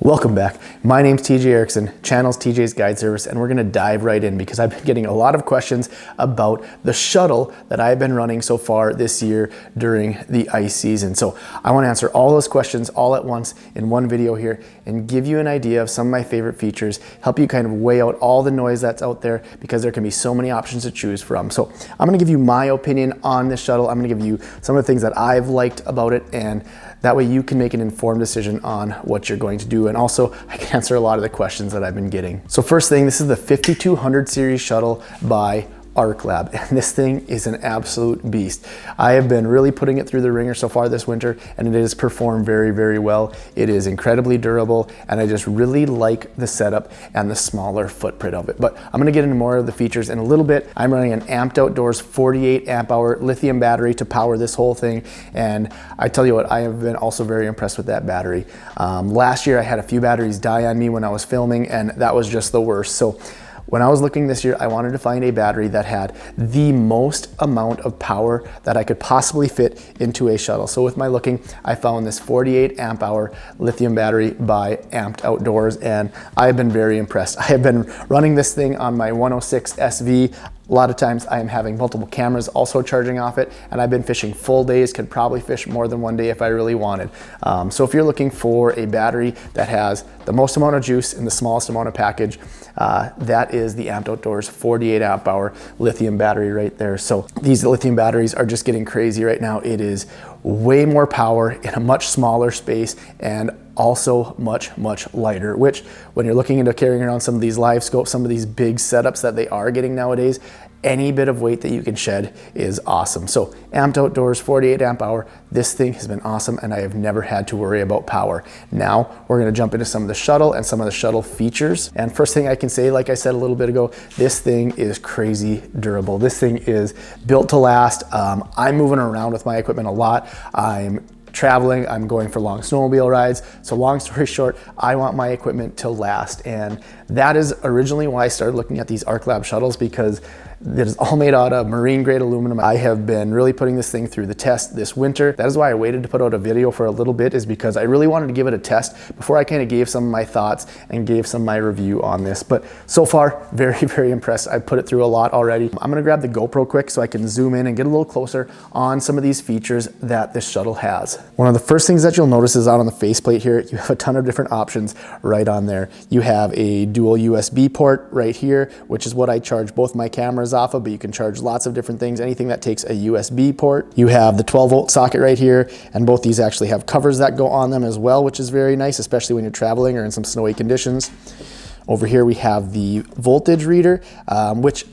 Welcome back. My name's TJ Erickson, channel's TJ's Guide Service, and we're gonna dive right in because I've been getting a lot of questions about the shuttle that I've been running so far this year during the ice season. So I wanna answer all those questions all at once in one video here and give you an idea of some of my favorite features, help you kind of weigh out all the noise that's out there because there can be so many options to choose from. So I'm gonna give you my opinion on this shuttle. I'm gonna give you some of the things that I've liked about it, and that way you can make an informed decision on what you're going to do. And also I can answer a lot of the questions that I've been getting. So first thing, this is the 5200 series shuttle by Arclab, and this thing is an absolute beast. I have been really putting it through the ringer so far this winter, and it has performed very, very well. It is incredibly durable, and I just really like the setup and the smaller footprint of it. But I'm gonna get into more of the features in a little bit. I'm running an Amped Outdoors 48 amp hour lithium battery to power this whole thing, and I tell you what, I have been also very impressed with that battery. Last year I had a few batteries die on me when I was filming, and that was just the worst. So when I was looking this year, I wanted to find a battery that had the most amount of power that I could possibly fit into a shuttle. So with my looking, I found this 48 amp hour lithium battery by Amped Outdoors, and I've been very impressed. I have been running this thing on my 106 SV. A lot of times I am having multiple cameras also charging off it, and I've been fishing full days, could probably fish more than one day if I really wanted. So if you're looking for a battery that has the most amount of juice in the smallest amount of package, that is the Amped Outdoors 48 amp hour lithium battery right there. So these lithium batteries are just getting crazy right now. It is way more power in a much smaller space, and also much lighter, which when you're looking into carrying around some of these LiveScope, some of these big setups that they are getting nowadays, any bit of weight that you can shed is awesome. So Amped Outdoors 48 amp hour, this thing has been awesome, and I have never had to worry about power. Now we're gonna jump into some of the shuttle and some of the shuttle features. And first thing I can say, like I said a little bit ago, this thing is crazy durable. This thing is built to last. I'm moving around with my equipment a lot. I'm traveling, I'm going for long snowmobile rides. So long story short, I want my equipment to last. And that is originally why I started looking at these Arclab shuttles, because it is all made out of marine grade aluminum. I have been really putting this thing through the test this winter. That is why I waited to put out a video for a little bit, is because I really wanted to give it a test before I kind of gave some of my thoughts and gave some of my review on this. But so far, very impressed. I put it through a lot already. I'm gonna grab the GoPro quick so I can zoom in and get a little closer on some of these features that this shuttle has. One of the first things that you'll notice is out on the faceplate here, you have a ton of different options right on there. You have a dual USB port right here, which is what I charge both my cameras off of, but you can charge lots of different things, anything that takes a USB port. You have the 12-volt socket right here, and both these actually have covers that go on them as well, which is very nice, especially when you're traveling or in some snowy conditions. Over here we have the voltage reader, which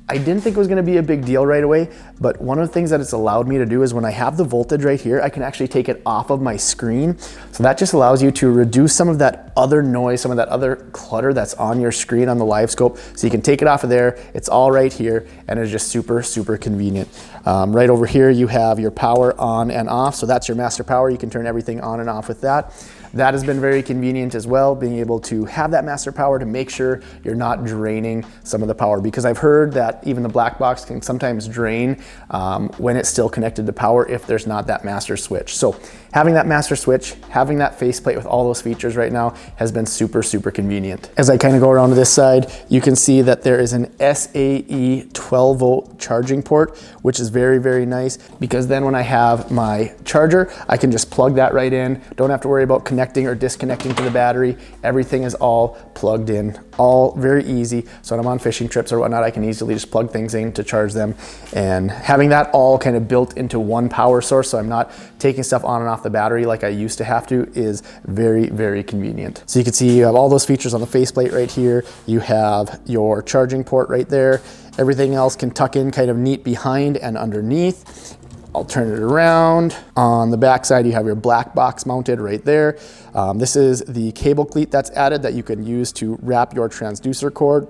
I didn't think it was gonna be a big deal right away, but one of the things that it's allowed me to do is when I have the voltage right here, I can actually take it off of my screen. So that just allows you to reduce some of that other noise, some of that other clutter that's on your screen on the LiveScope. So you can take it off of there, it's all right here, and it's just super convenient. Right over here, you have your power on and off. So that's your master power. You can turn everything on and off with that. That has been very convenient as well, being able to have that master power to make sure you're not draining some of the power, because I've heard that even the black box can sometimes drain when it's still connected to power if there's not that master switch. So having that master switch, having that faceplate with all those features right now has been super convenient. As I kind of go around to this side, you can see that there is an SAE 12-volt charging port, which is very nice, because then when I have my charger, I can just plug that right in. Don't have to worry about connecting or disconnecting to the battery. Everything is all plugged in, all very easy. So when I'm on fishing trips or whatnot, I can easily just plug things in to charge them. And having that all kind of built into one power source, so I'm not taking stuff on and off the battery like I used to have to, is very convenient. So you can see you have all those features on the faceplate right here. You have your charging port right there. Everything else can tuck in kind of neat behind and underneath. I'll turn it around. On the back side, you have your black box mounted right there. This is the cable cleat that's added that you can use to wrap your transducer cord.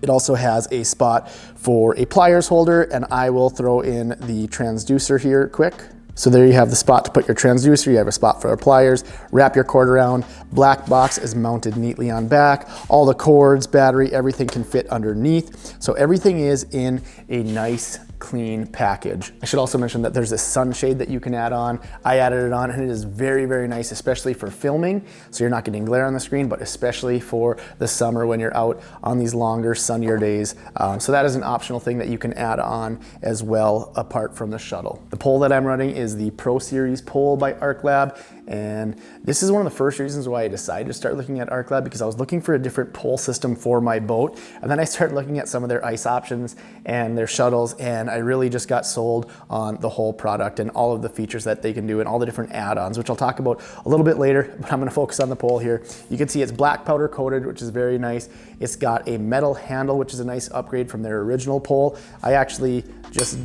It also has a spot for a pliers holder, and I will throw in the transducer here quick. So there you have the spot to put your transducer, you have a spot for your pliers, wrap your cord around. Black box is mounted neatly on back. All the cords, battery, everything can fit underneath. So everything is in a nice clean package. I should also mention that there's a sunshade that you can add on. I added it on and it is very, very nice, especially for filming. So you're not getting glare on the screen, but especially for the summer when you're out on these longer, sunnier days. So that is an optional thing that you can add on as well, apart from the Shuttle. The pole that I'm running is the Pro Series pole by Arclab. And this is one of the first reasons why I decided to start looking at Arclab, because I was looking for a different pole system for my boat. And then I started looking at some of their ice options and their shuttles, and I really just got sold on the whole product and all of the features that they can do and all the different add-ons, which I'll talk about a little bit later, but I'm gonna focus on the pole here. You can see it's black powder coated, which is very nice. It's got a metal handle, which is a nice upgrade from their original pole. I actually just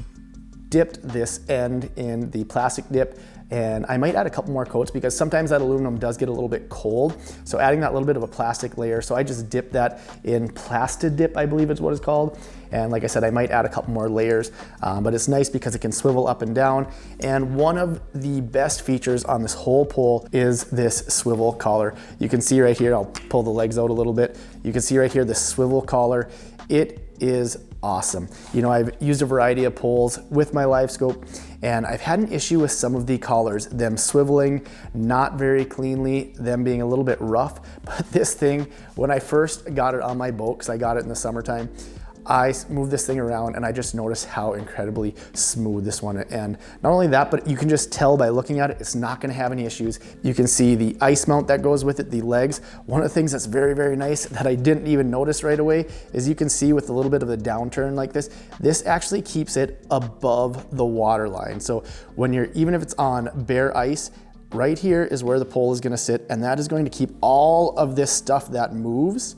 dipped this end in the plastic dip, and I might add a couple more coats because sometimes that aluminum does get a little bit cold. So adding that little bit of a plastic layer. So I just dipped that in Plastidip, I believe is what it's called. And like I said, I might add a couple more layers, but it's nice because it can swivel up and down. And one of the best features on this whole pole is this swivel collar. You can see right here, I'll pull the legs out a little bit. You can see right here, the swivel collar. It is awesome. You know, I've used a variety of poles with my LiveScope, and I've had an issue with some of the collars, them swiveling not very cleanly, them being a little bit rough. But this thing, when I first got it on my boat, because I got it in the summertime, I moved this thing around and I just noticed how incredibly smooth this one. And not only that, but you can just tell by looking at it, it's not gonna have any issues. You can see the ice mount that goes with it, the legs. One of the things that's very, very nice that I didn't even notice right away is you can see with a little bit of the downturn like this actually keeps it above the water line. So when you're, even if it's on bare ice, right here is where the pole is gonna sit, and that is going to keep all of this stuff that moves,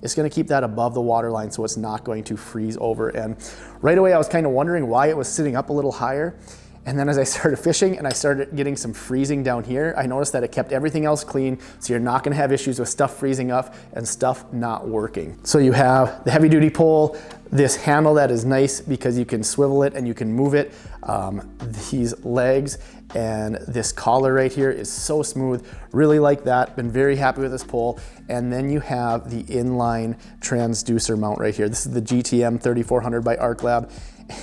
it's gonna keep that above the water line so it's not going to freeze over. And right away I was kind of wondering why it was sitting up a little higher. And then as I started fishing and I started getting some freezing down here, I noticed that it kept everything else clean, so you're not gonna have issues with stuff freezing up and stuff not working. So you have the heavy duty pole, this handle that is nice because you can swivel it and you can move it. These legs and this collar right here is so smooth. Really like that, been very happy with this pole. And then you have the inline transducer mount right here. This is the GTM 3400 by Arclab.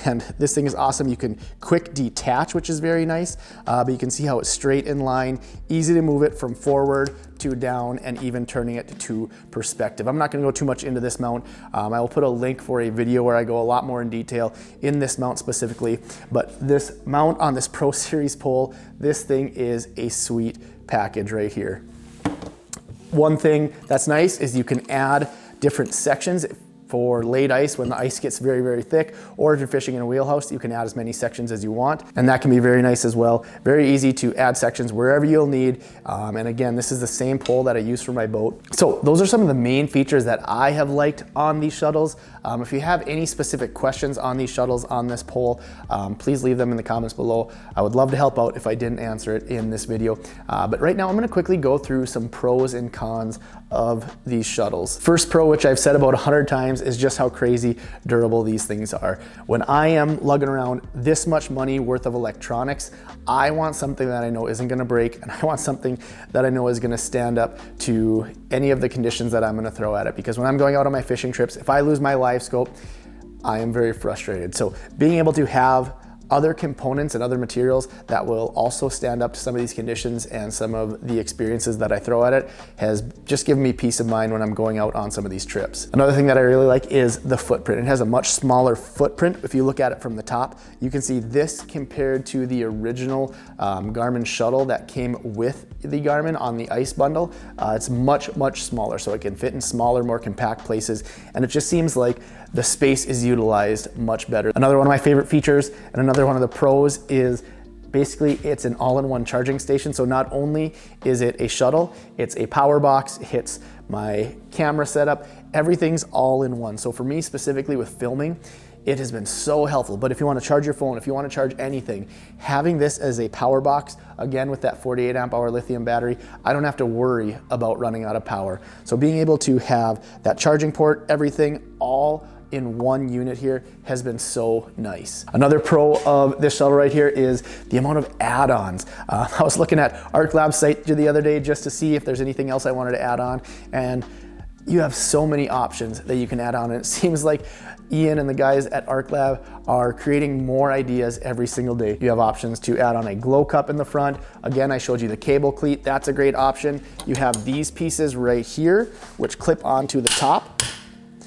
And this thing is awesome. You can quick detach, which is very nice, but you can see how it's straight in line, easy to move it from forward to down, and even turning it to perspective. I'm not gonna go too much into this mount. I will put a link for a video where I go a lot more in detail in this mount specifically, but this mount on this Pro Series pole, this thing is a sweet package right here. One thing that's nice is you can add different sections for laid ice when the ice gets very, very thick, or if you're fishing in a wheelhouse, you can add as many sections as you want, and that can be very nice as well. Very easy to add sections wherever you'll need. And again, this is the same pole that I use for my boat. So those are some of the main features that I have liked on these shuttles. If you have any specific questions on these shuttles, on this pole, please leave them in the comments below. I would love to help out if I didn't answer it in this video. But right now I'm gonna quickly go through some pros and cons of these shuttles. First pro, which I've said about 100 times, is just how crazy durable these things are. When I am lugging around this much money worth of electronics, I want something that I know isn't gonna break, and I want something that I know is gonna stand up to any of the conditions that I'm gonna throw at it. Because when I'm going out on my fishing trips, if I lose my LiveScope, I am very frustrated. So being able to have other components and other materials that will also stand up to some of these conditions and some of the experiences that I throw at it has just given me peace of mind when I'm going out on some of these trips. Another thing that I really like is the footprint. It has a much smaller footprint. If you look at it from the top, you can see this compared to the original Garmin Shuttle that came with the Garmin on the ice bundle. It's much, much smaller, so it can fit in smaller, more compact places, and it just seems like the space is utilized much better. Another one of my favorite features and another one of the pros is basically it's an all-in-one charging station. So not only is it a shuttle, it's a power box, it's my camera setup, everything's all in one. So for me specifically with filming, it has been so helpful. But if you want to charge your phone, if you want to charge anything, having this as a power box, again with that 48 amp hour lithium battery, I don't have to worry about running out of power. So being able to have that charging port, everything all in one unit here has been so nice. Another pro of this shuttle right here is the amount of add-ons. I was looking at Arclab's site the other day just to see if there's anything else I wanted to add on, and you have so many options that you can add on. And it seems like Ian and the guys at Arclab are creating more ideas every single day. You have options to add on a glow cup in the front. Again, I showed you the cable cleat. That's a great option. You have these pieces right here, which clip onto the top.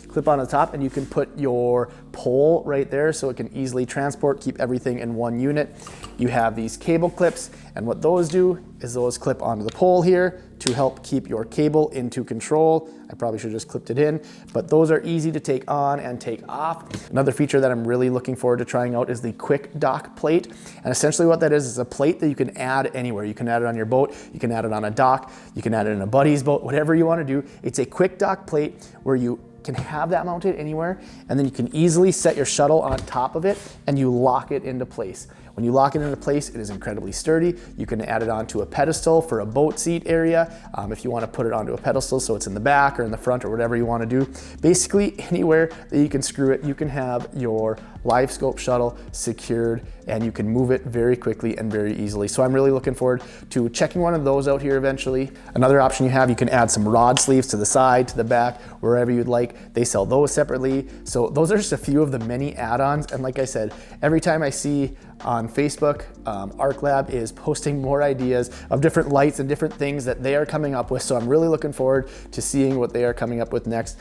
Clip on the top, and you can put your pole right there so it can easily transport, keep everything in one unit. You have these cable clips, and what those do is those clip onto the pole here to help keep your cable into control. I probably should have just clipped it in, but those are easy to take on and take off. Another feature that I'm really looking forward to trying out is the quick dock plate. And essentially what that is a plate that you can add anywhere. You can add it on your boat, you can add it on a dock, you can add it in a buddy's boat, whatever you want to do. It's a quick dock plate where you can have that mounted anywhere, and then you can easily set your shuttle on top of it and you lock it into place. When you lock it into place, it is incredibly sturdy. You can add it onto a pedestal for a boat seat area. If you want to put it onto a pedestal so it's in the back or in the front or whatever you want to do. Basically anywhere that you can screw it, you can have your LiveScope shuttle secured and you can move it very quickly and very easily. So I'm really looking forward to checking one of those out here eventually. Another option you have, you can add some rod sleeves to the side, to the back, wherever you'd like. They sell those separately. So those are just a few of the many add-ons. And like I said, every time I see on Facebook, Arclab is posting more ideas of different lights and different things that they are coming up with. So I'm really looking forward to seeing what they are coming up with next.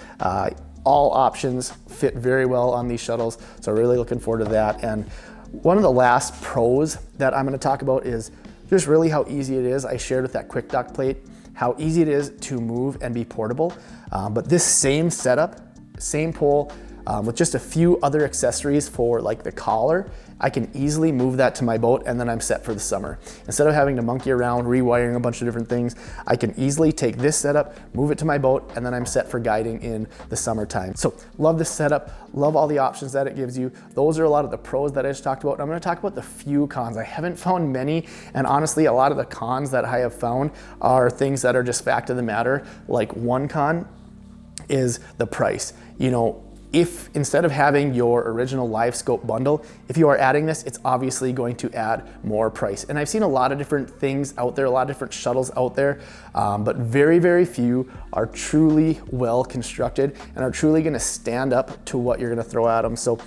All options fit very well on these shuttles. So really looking forward to that. And one of the last pros that I'm going to talk about is just really how easy it is. I shared with that quick dock plate, how easy it is to move and be portable. But this same setup, same pole, with just a few other accessories for like the collar, I can easily move that to my boat and then I'm set for the summer. Instead of having to monkey around, rewiring a bunch of different things, I can easily take this setup, move it to my boat, and then I'm set for guiding in the summertime. So love this setup, love all the options that it gives you. Those are a lot of the pros that I just talked about. And I'm gonna talk about the few cons. I haven't found many, and honestly, a lot of the cons that I have found are things that are just fact of the matter. Like one con is the price. You know, if instead of having your original LiveScope bundle, if you are adding this, it's obviously going to add more price. And I've seen a lot of different things out there, a lot of different shuttles out there, but very, very few are truly well constructed and are truly gonna stand up to what you're gonna throw at them. So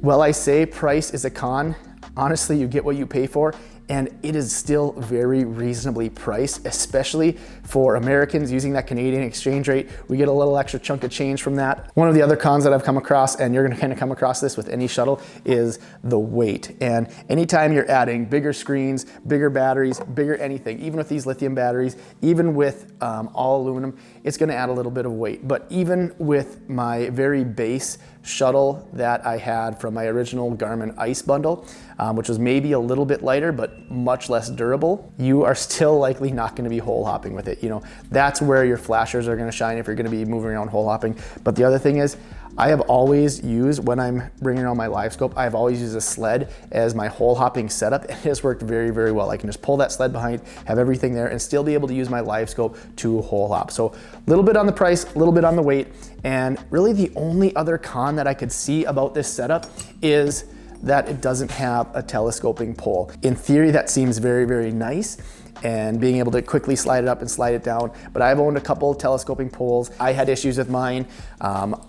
while I say price is a con, honestly, you get what you pay for. And it is still very reasonably priced, especially for Americans using that Canadian exchange rate. We get a little extra chunk of change from that. One of the other cons that I've come across, and you're gonna kind of come across this with any shuttle, is the weight. And anytime you're adding bigger screens, bigger batteries, bigger anything, even with these lithium batteries, even with all aluminum, it's gonna add a little bit of weight. But even with my very base shuttle that I had from my original Garmin Ice bundle, which was maybe a little bit lighter, but much less durable, you are still likely not gonna be hole hopping with it. You know, that's where your flashers are gonna shine if you're gonna be moving around hole hopping. But the other thing is, I have always used, when I'm bringing around my LiveScope, I've always used a sled as my hole hopping setup, and it has worked very, very well. I can just pull that sled behind, have everything there, and still be able to use my LiveScope to hole hop. So a little bit on the price, a little bit on the weight, and really the only other con that I could see about this setup is that it doesn't have a telescoping pole. In theory, that seems very, very nice, and being able to quickly slide it up and slide it down. But I've owned a couple of telescoping poles. I had issues with mine.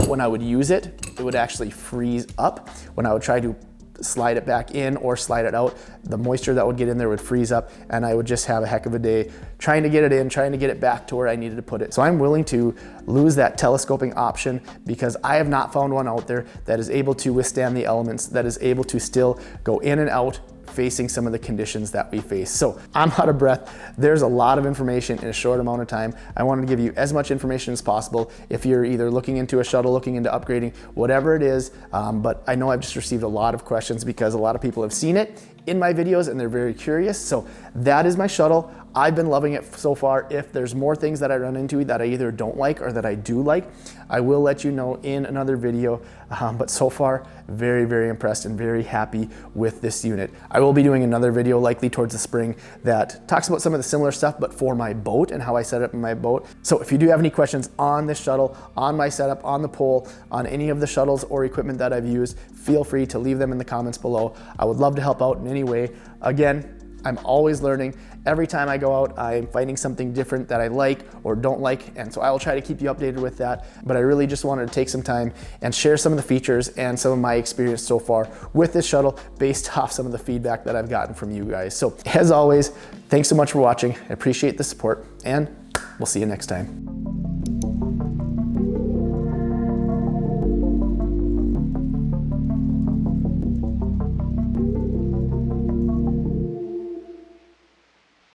When I would use it, it would actually freeze up. When I would try to slide it back in or slide it out, the moisture that would get in there would freeze up, and I would just have a heck of a day trying to get it in, trying to get it back to where I needed to put it. So I'm willing to lose that telescoping option because I have not found one out there that is able to withstand the elements, that is able to still go in and out facing some of the conditions that we face. So I'm out of breath. There's a lot of information in a short amount of time. I wanted to give you as much information as possible if you're either looking into a shuttle, looking into upgrading, whatever it is. But I know I've just received a lot of questions because a lot of people have seen it in my videos and they're very curious. So that is my shuttle. I've been loving it so far. If there's more things that I run into that I either don't like or that I do like, I will let you know in another video. But so far, very, very impressed and very happy with this unit. I will be doing another video likely towards the spring that talks about some of the similar stuff, but for my boat and how I set it up in my boat. So if you do have any questions on this shuttle, on my setup, on the pole, on any of the shuttles or equipment that I've used, feel free to leave them in the comments below. I would love to help out in any way. Again, I'm always learning. Every time I go out, I'm finding something different that I like or don't like, and so I will try to keep you updated with that. But I really just wanted to take some time and share some of the features and some of my experience so far with this shuttle based off some of the feedback that I've gotten from you guys. So as always, thanks so much for watching. I appreciate the support, and we'll see you next time.